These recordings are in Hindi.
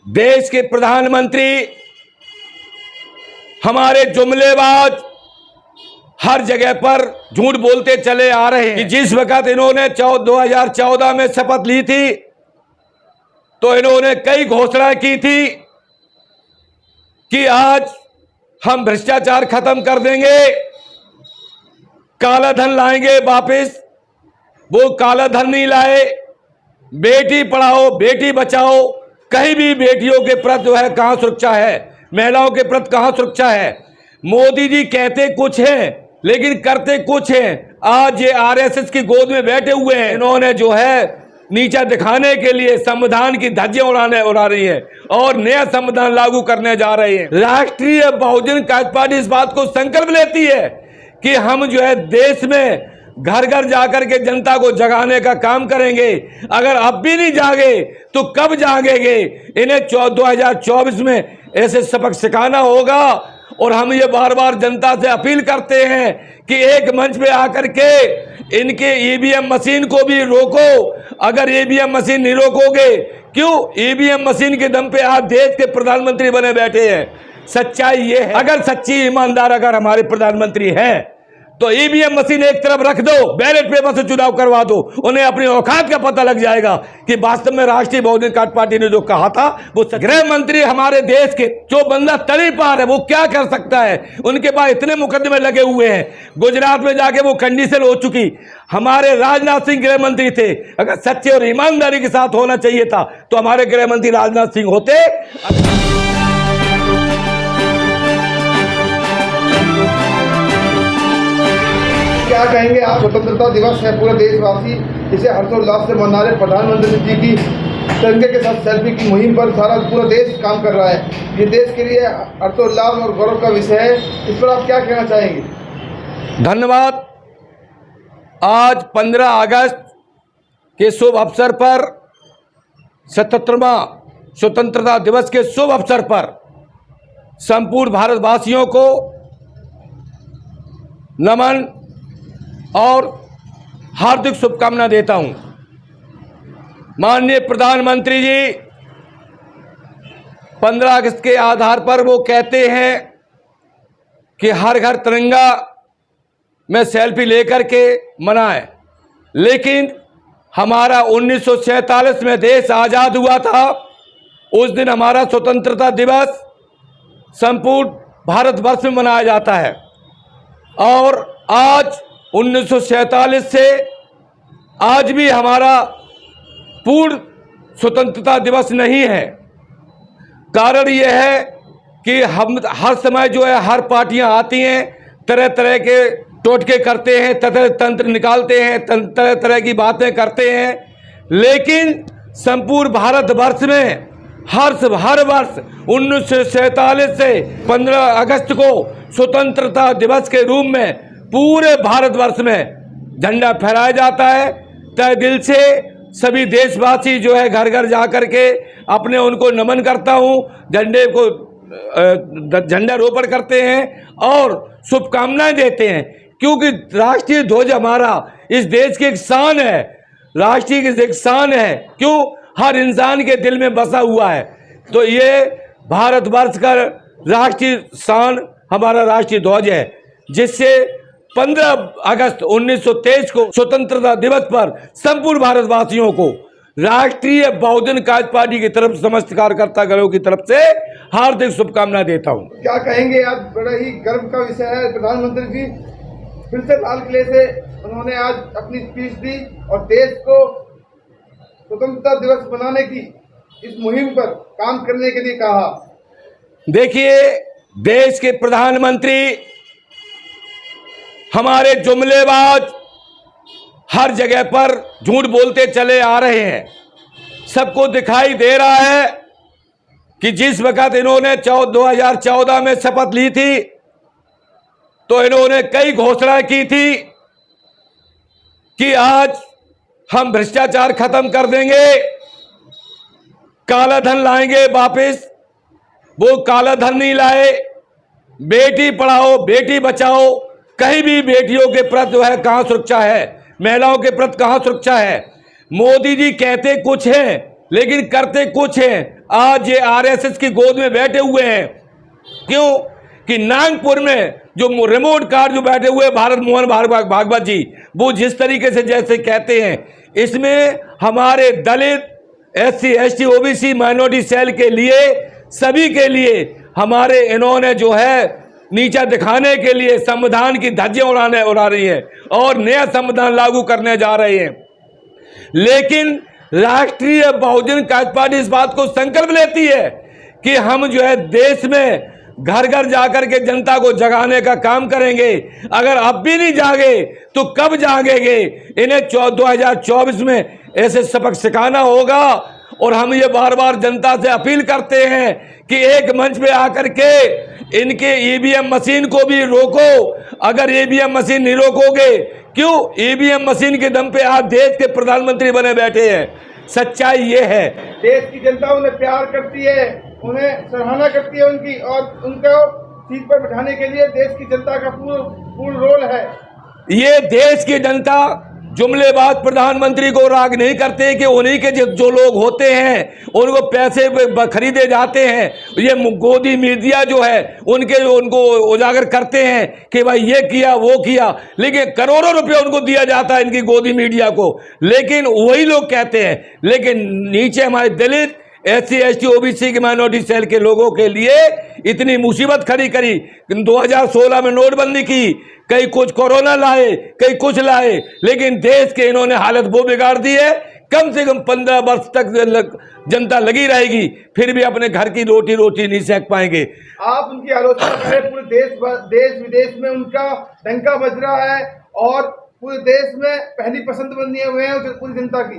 देश के प्रधानमंत्री हमारे जुमलेबाज हर जगह पर झूठ बोलते चले आ रहे हैं कि जिस वक्त इन्होंने 2014 में शपथ ली थी तो इन्होंने कई घोषणाएं की थी कि आज हम भ्रष्टाचार खत्म कर देंगे, काला धन लाएंगे वापस। वो काला धन नहीं लाए। बेटी पढ़ाओ बेटी बचाओ, कहीं भी बेटियों के प्रति जो है कहां सुरक्षा है, महिलाओं के प्रति कहां सुरक्षा है। मोदी जी कहते कुछ हैं लेकिन करते कुछ हैं। आज ये आरएसएस की गोद में बैठे हुए हैं। इन्होंने जो है नीचा दिखाने के लिए संविधान की धज्जियां उड़ा रही है और नया संविधान लागू करने जा रहे हैं। राष्ट्रीय बहुजन कांग्रेस पार्टी इस बात को संकल्प लेती है कि हम जो है देश में घर घर जाकर के जनता को जगाने का काम करेंगे। अगर अब भी नहीं जागे तो कब जागेंगे? इन्हें 2024 में ऐसे सबक सिखाना होगा। और हम ये बार बार जनता से अपील करते हैं कि एक मंच पे आकर के इनके ईवीएम मशीन को भी रोको। अगर ईवीएम मशीन नहीं रोकोगे, क्यों ईवीएम मशीन के दम पे आप देश के प्रधानमंत्री बने बैठे हैं। सच्चाई ये है, अगर सच्ची ईमानदार अगर हमारे प्रधानमंत्री हैं तो ईवीएम मशीन एक तरफ रख दो, बैलेट पेपर से चुनाव करवा दो। उन्हें अपनी औकात का पता लग जाएगा कि वास्तव में राष्ट्रीय बहुजन कांग्रेस पार्टी ने जो कहा था वो। गृह मंत्री हमारे देश के जो बंदा तली पार है वो क्या कर सकता है? उनके पास इतने मुकदमे लगे हुए हैं। गुजरात में जाके वो कंडीशन हो चुकी। हमारे राजनाथ सिंह गृह मंत्री थे। अगर सच्चे और ईमानदारी के साथ होना चाहिए था तो हमारे गृह मंत्री राजनाथ सिंह होते। क्या कहेंगे आप? स्वतंत्रता दिवस है, पूरा देशवासी इसे हर्षोल्लास से मना रहे। प्रधानमंत्री जी की तिरंगे के साथ सेल्फी की मुहिम पर पूरा देश काम कर रहा है। ये देश के लिए हर्षोल्लास और गौरव का विषय है। इस पर आप क्या कहना चाहेंगे? धन्यवाद। आज 15 अगस्त के शुभ अवसर पर 77वां स्वतंत्रता दिवस के शुभ अवसर पर संपूर्ण भारतवासियों को नमन और हार्दिक शुभकामना देता हूं। माननीय प्रधानमंत्री जी 15 अगस्त के आधार पर वो कहते हैं कि हर घर तिरंगा में सेल्फी लेकर के मनाएं, लेकिन हमारा 1947 में देश आज़ाद हुआ था। उस दिन हमारा स्वतंत्रता दिवस संपूर्ण भारतवर्ष में मनाया जाता है और आज 1947 से आज भी हमारा पूर्ण स्वतंत्रता दिवस नहीं है। कारण यह है कि हम हर समय जो है हर पार्टियां आती हैं, तरह तरह के टोटके करते हैं, तरह तंत्र निकालते हैं, तरह तरह की बातें करते हैं, लेकिन संपूर्ण भारतवर्ष में हर वर्ष 1947 से 15 अगस्त को स्वतंत्रता दिवस के रूप में पूरे भारतवर्ष में झंडा फहराया जाता है। तय दिल से सभी देशवासी जो है घर घर जा कर के अपने उनको नमन करता हूं, झंडे को झंडा रोपण करते हैं और शुभकामनाएं देते हैं, क्योंकि राष्ट्रीय ध्वज हमारा इस देश की एक शान है, राष्ट्रीय की एक शान है। क्यों? हर इंसान के दिल में बसा हुआ है। तो ये भारतवर्ष का राष्ट्रीय शान हमारा राष्ट्रीय ध्वज है, जिससे 15 अगस्त 1923 को स्वतंत्रता दिवस पर संपूर्ण भारतवासियों को राष्ट्रीय बहुजन कांग्रेस पार्टी की तरफ समस्त कार्यकर्ता गणों की तरफ से हार्दिक शुभकामनाएं देता हूं। क्या कहेंगे आप? बड़ा ही गर्व का विषय है। प्रधानमंत्री जी फिर से लाल किले से उन्होंने आज अपनी स्पीच दी और देश को स्वतंत्रता दिवस मनाने की इस मुहिम पर काम करने के लिए कहा। देखिए, देश के प्रधानमंत्री हमारे जुमलेबाज हर जगह पर झूठ बोलते चले आ रहे हैं। सबको दिखाई दे रहा है कि जिस वक्त इन्होंने 2014 में शपथ ली थी तो इन्होंने कई घोषणाएं की थी कि आज हम भ्रष्टाचार खत्म कर देंगे, काला धन लाएंगे वापस। वो काला धन नहीं लाए। बेटी पढ़ाओ बेटी बचाओ, कहीं भी बेटियों के प्रति जो है कहां सुरक्षा है, महिलाओं के प्रति कहां सुरक्षा है। मोदी जी कहते कुछ हैं लेकिन करते कुछ हैं। आज ये आरएसएस की गोद में बैठे हुए हैं। क्यों कि नागपुर में जो रिमोट कार जो बैठे हुए भारत मोहन भागवत जी, वो जिस तरीके से जैसे कहते हैं, इसमें हमारे Dalit, SC ST OBC minority cell के लिए, सभी के लिए हमारे इन्होंने जो है नीचा दिखाने के लिए संविधान की धज्जियां उड़ा रही है और नया संविधान लागू करने जा रहे हैं। लेकिन राष्ट्रीय बहुजन कार्य पार्टी इस बात को संकल्प लेती है कि हम जो है देश में घर घर जाकर के जनता को जगाने का काम करेंगे। अगर अब भी नहीं जागे तो कब जागेंगे? इन्हें 2024 में ऐसे सबक सिखाना होगा। और हम ये बार बार जनता से अपील करते हैं कि एक मंच पे आकर के इनके EVM मशीन को भी रोको। अगर EVM मशीन नहीं रोकोगे, क्यों EVM मशीन के दम पे आज देश के प्रधानमंत्री बने बैठे हैं। सच्चाई ये है, देश की जनता उन्हें प्यार करती है, उन्हें सराहना करती है उनकी, और उनको सीट पर बैठाने के लिए देश की जनता का पूर्ण रोल है। ये देश की जनता जुमलेबाज प्रधानमंत्री को राग नहीं करते कि उन्हीं के जो लोग होते हैं उनको पैसे खरीदे जाते हैं। ये गोदी मीडिया जो है उनको उजागर करते हैं कि भाई ये किया वो किया, लेकिन करोड़ों रुपए उनको दिया जाता है इनकी गोदी मीडिया को। लेकिन वही लोग कहते हैं, लेकिन नीचे हमारे दलित, SC ST OBC के माइनॉरिटी सेल के लोगों के लिए इतनी मुसीबत खड़ी करी। 2016 में नोटबंदी की, कई कुछ कोरोना लाए, कई कुछ लाए, लेकिन देश के इन्होंने हालत वो बिगाड़ दी है। कम से कम 15 वर्ष तक जनता लगी रहेगी, फिर भी अपने घर की रोटी नहीं सेक पाएंगे। आप उनकी आलोचना करें, पूरे देश विदेश में उनका डंका बज रहा है और पूरे देश में पहली पसंद बने हुए हैं पूरी जनता की।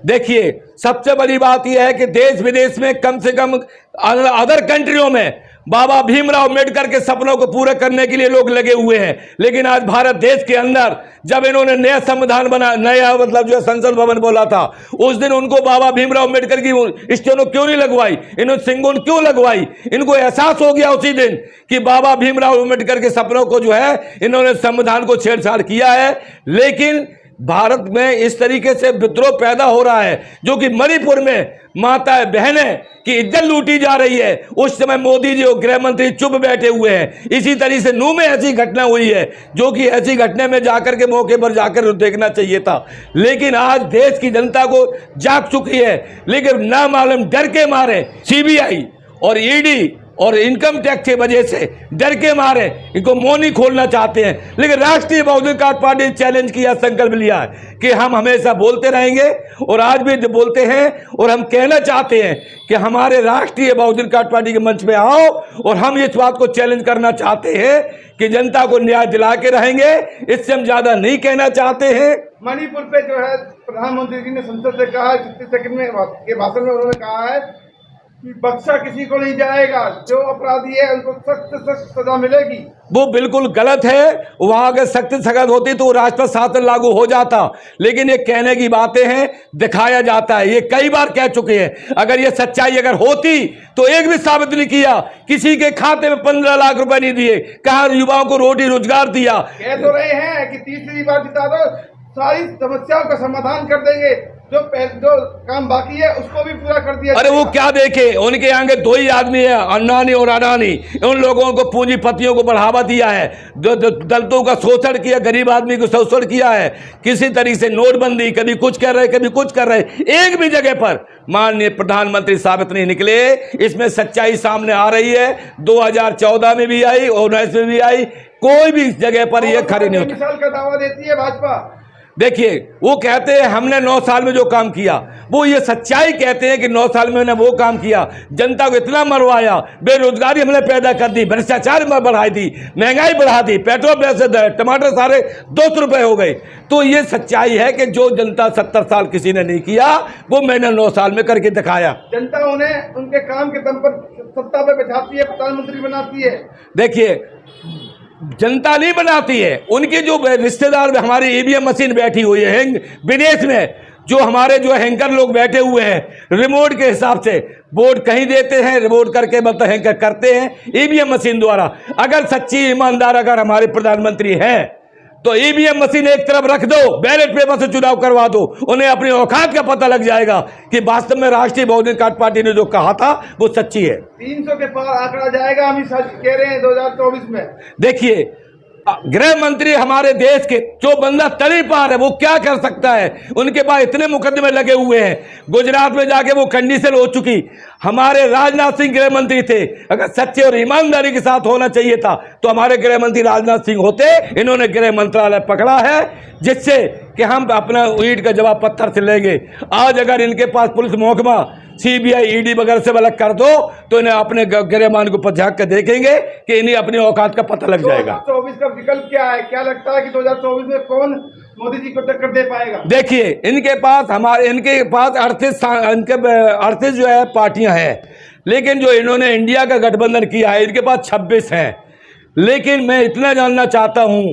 देखिए, सबसे बड़ी बात यह है कि देश विदेश में कम से कम अदर कंट्रियों में बाबा भीमराव अम्बेडकर के सपनों को पूरा करने के लिए लोग लगे हुए हैं। लेकिन आज भारत देश के अंदर जब इन्होंने नया संविधान बना, नया मतलब जो संसद भवन बोला था, उस दिन उनको बाबा भीमराव अम्बेडकर की स्टेनो क्यों नहीं लगवाई, इन्होंने सिंगुन क्यों लगवाई? इनको एहसास हो गया उसी दिन कि बाबा भीमराव अम्बेडकर के सपनों को जो है इन्होंने संविधान को छेड़छाड़ किया है। लेकिन भारत में इस तरीके से विद्रोह पैदा हो रहा है, जो कि मणिपुर में माता बहनें की इज्जत लूटी जा रही है। उस समय मोदी जी और गृह मंत्री चुप बैठे हुए हैं। इसी तरीके से नूह में ऐसी घटना हुई है, जो कि ऐसी घटना में जाकर के मौके पर जाकर देखना चाहिए था। लेकिन आज देश की जनता को जाग चुकी है, लेकिन ना मालूम डर के मारे CBI और ED और इनकम टैक्स की वजह से डर के मारे इनको मुंह नहीं खोलना चाहते हैं। लेकिन राष्ट्रीय बहुजन कार्य पार्टी ने चैलेंज किया, संकल्प लिया है कि हम हमेशा बोलते रहेंगे और आज भी बोलते हैं। और हम कहना चाहते हैं कि हमारे राष्ट्रीय बहुजन कार्य पार्टी के मंच पे आओ, और हम इस बात को चैलेंज करना चाहते हैं कि जनता को न्याय दिला के रहेंगे। इससे हम ज्यादा नहीं कहना चाहते हैं। मणिपुर पे जो है प्रधानमंत्री जी ने संसद से कहा, 36 सेकंड में के भाषण में उन्होंने कहा है कि बख्शा किसी को नहीं जाएगा, जो अपराधी है उनको सख्त से सख्त सजा मिलेगी। वो बिल्कुल गलत है। वहां अगर सख्त सख्त होती तो राष्ट्रपति शासन लागू हो जाता, लेकिन ये कहने की बातें हैं, दिखाया जाता है। ये कई बार कह चुके हैं। अगर ये सच्चाई अगर होती तो एक भी साबित नहीं किया, किसी के खाते में 15 लाख रुपए नहीं दिए, कहा युवाओं को रोटी रोजगार दिया। कह तो रहे हैं कि तीसरी बार जिता दो, सारी समस्याओं का समाधान कर देंगे, जो काम बाकी है उसको भी पूरा कर दिया। अरे वो क्या देखे, उनके आगे 2 ही आदमी है, अन्नानी और अडानी। उन लोगों को पूंजीपतियों को बढ़ावा दिया है, दलितों का शोषण किया, गरीब आदमी को शोषण किया है। किसी तरीके से नोटबंदी, कभी कुछ कर रहे कभी कुछ कर रहे, एक भी जगह पर माननीय प्रधानमंत्री साबित नहीं निकले। इसमें सच्चाई सामने आ रही है। 2014 में भी आई, 19 में भी आई, कोई भी जगह पर यह खड़ी नहीं होती। मिसाल का दावा देती है भाजपा। देखिए, वो कहते हैं हमने 9 साल में जो काम किया, वो ये सच्चाई कहते हैं कि 9 साल में हमने वो काम किया, जनता को इतना मरवाया, बेरोजगारी हमने पैदा कर दी, भ्रष्टाचार में बढ़ाई दी, महंगाई बढ़ा दी, पेट्रोल पैसे टमाटर सारे 200 रुपए हो गए। तो ये सच्चाई है कि जो जनता 70 साल किसी ने नहीं किया, वो मैंने 9 साल में करके दिखाया। जनता उन्हें उनके काम के दम पर सत्ता पे बैठाती है, प्रधानमंत्री बनाती है। देखिए, जनता नहीं बनाती है, उनके जो रिश्तेदार हमारी EVM मशीन बैठी हुई है विदेश में, जो हमारे जो हैंकर लोग बैठे हुए हैं, रिमोट के हिसाब से वोट कहीं देते हैं, रिमोट करके मतलब हैंकर करते हैं EVM मशीन द्वारा। अगर सच्ची ईमानदार अगर हमारे प्रधानमंत्री हैं तो ईवीएम मशीन एक तरफ रख दो, बैलेट पेपर से चुनाव करवा दो, उन्हें अपनी औकात का पता लग जाएगा कि वास्तव में राष्ट्रीय बहुजन पार्टी ने जो कहा था वो सच्ची है। 300 के पार आंकड़ा जाएगा, अमित शाह कह रहे हैं 2024 में। देखिए, गृह मंत्री हमारे देश के जो बंदा तली पार है वो क्या कर सकता है? उनके पास इतने मुकदमे लगे हुए हैं, गुजरात में जाके वो कंडीशन हो चुकी। हमारे राजनाथ सिंह गृह मंत्री थे, अगर सच्चे और ईमानदारी के साथ होना चाहिए था तो हमारे गृह मंत्री राजनाथ सिंह होते। इन्होंने गृह मंत्रालय पकड़ा है जिससे कि हम अपना ईंट का जवाब पत्थर से लेंगे। आज अगर इनके पास पुलिस महकमा सीबीआई ईडी वगैरह से अलग कर दो तो इन्हें अपने गिरहमान को झांक कर देखेंगे कि इन्हें अपनी औकात का पता लग जाएगा। 2024 का विकल्प क्या है? क्या लगता है कि 2024 में कौन मोदी जी को टक्कर दे पाएगा? देखिए, इनके पास 38 जो है पार्टियां हैं, लेकिन जो इन्होंने इंडिया का गठबंधन किया है इनके पास 26 हैं। लेकिन मैं इतना जानना चाहता हूं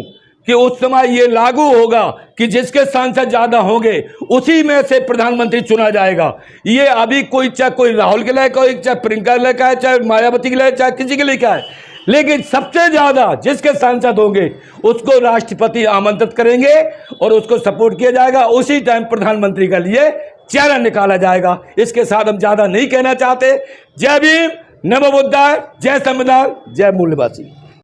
कि उस समय ये लागू होगा कि जिसके सांसद ज्यादा होंगे उसी में से प्रधानमंत्री चुना जाएगा। ये अभी चाहे कोई राहुल के लायक हो, चाहे प्रियंका लायक है, चाहे मायावती के लायक, चाहे किसी के लिए है, लेकिन सबसे ज्यादा जिसके सांसद होंगे उसको राष्ट्रपति आमंत्रित करेंगे और उसको सपोर्ट किया जाएगा। उसी टाइम प्रधानमंत्री के लिए चेहरा निकाला जाएगा। इसके साथ हम ज्यादा नहीं कहना चाहते। जय भीम, नमो बुद्धाय, जय संविधान, जय मूल्यवासी।